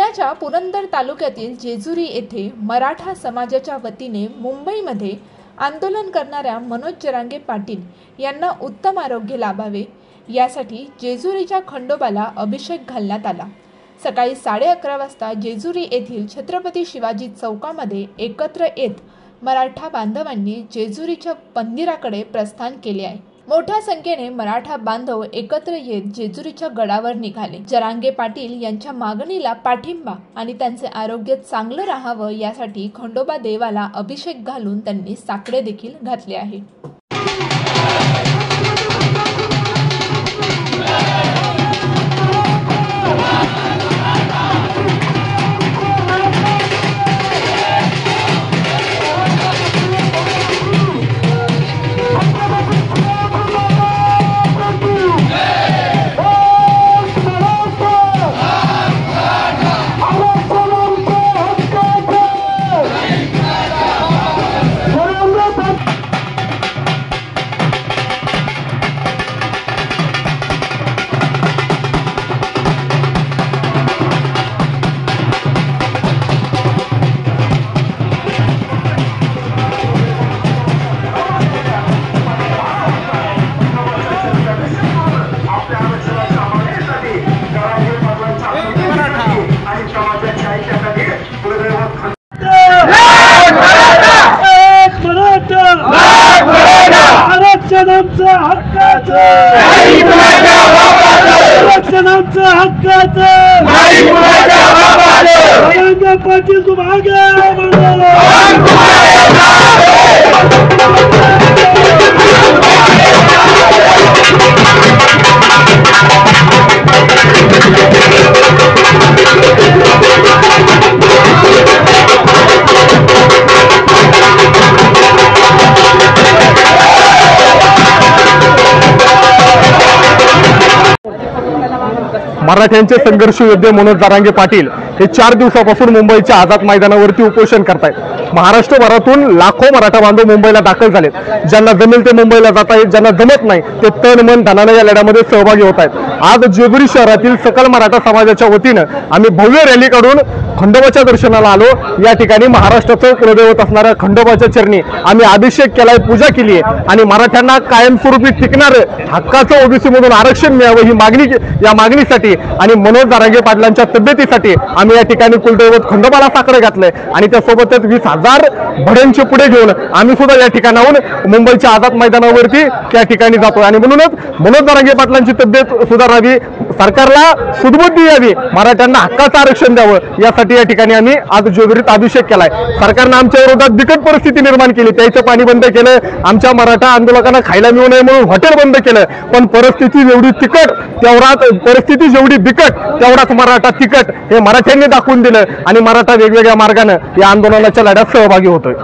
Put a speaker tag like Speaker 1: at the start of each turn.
Speaker 1: पुण्याच्या पुरंदर तालुक्यातील जेजुरी येथे मराठा समाजाच्या वतीने मुंबईमध्ये आंदोलन करणाऱ्या मनोज जरांगे पाटील यांना उत्तम आरोग्य लाभावे यासाठी जेजुरीच्या खंडोबाला अभिषेक घालण्यात आला। सकाळी 11:30 वाजता जेजुरी येथील छत्रपती शिवाजी चौकामध्ये एकत्र येत मराठा बांधवांनी जेजुरीच्या मंदिराकडे प्रस्थान केले आहे। मोठ्या संख्येने मराठा बांधव एकत्र येत जेजुरीच्या गडावर निघाले। जरांगे पाटील यांच्या मागणीला पाठिंबा आणि त्यांचे आरोग्य चांगलं राहावं यासाठी खंडोबा देवाला अभिषेक घालून त्यांनी साकडे देखील घातले आहे।
Speaker 2: मराठ्यांचे संघर्ष योद्धे मनोज जरांगे पाटील हे 4 दिवसापासून मुंबईच्या आझाद मैदानावरती उपोषण करतायत। महाराष्ट्रभरातून लाखो मराठा बांधव मुंबईला दाखल झालेत। ज्यांना जमेल ते मुंबईला जात आहेत, ज्यांना जमत नाही ते तन मन धनाने या लढ्यामध्ये सहभागी होत आहेत। आज जेजुरी शहरातील सकल मराठा समाजाच्या वतीनं आम्ही भव्य रॅली काढून खंडोबाच्या दर्शनाला आलो। या ठिकाणी महाराष्ट्राचं कुलदैवत असणाऱ्या खंडोबाच्या चरणी आम्ही अभिषेक केलाय, पूजा केली आहे आणि मराठ्यांना कायमस्वरूपी टिकणारं हक्काचं ओबीसी मधून आरक्षण मिळावं ही मागणी, या मागणीसाठी आणि मनोज जरांगे पाटलांच्या तब्येतीसाठी आम्ही या ठिकाणी कुलदैवत खंडोबाला साकडे घातलंय आणि त्यासोबतच 20,000 भड्यांचे पुढे घेऊन आम्ही सुद्धा या ठिकाणाहून मुंबईच्या आझाद मैदानावरती त्या ठिकाणी जातोय आणि म्हणूनच मनोज जरांगे पाटलांची तब्येत सुधारावी, सरकारला सुदबुद्धी यावी, मराठ्यांना हक्काचं आरक्षण द्यावं यासाठी या ठिकाणी आम्ही आज जेजुरीत अभिषेक केलाय। सरकारनं आमच्या विरोधात बिकट परिस्थिती निर्माण केली, प्यायचं पाणी बंद केलं, आमच्या मराठा आंदोलकांना खायला मिळू नये म्हणून हॉटेल बंद केलं, पण परिस्थिती जेवढी तिखट तेवढाच परिस्थिती जेवढी बिकट तेवढाच मराठा तिखट हे मराठ्यांनी दाखवून दिलं आणि मराठा वेगवेगळ्या मार्गाने या आंदोलनाच्या लढ्यात सहभागी होतोय।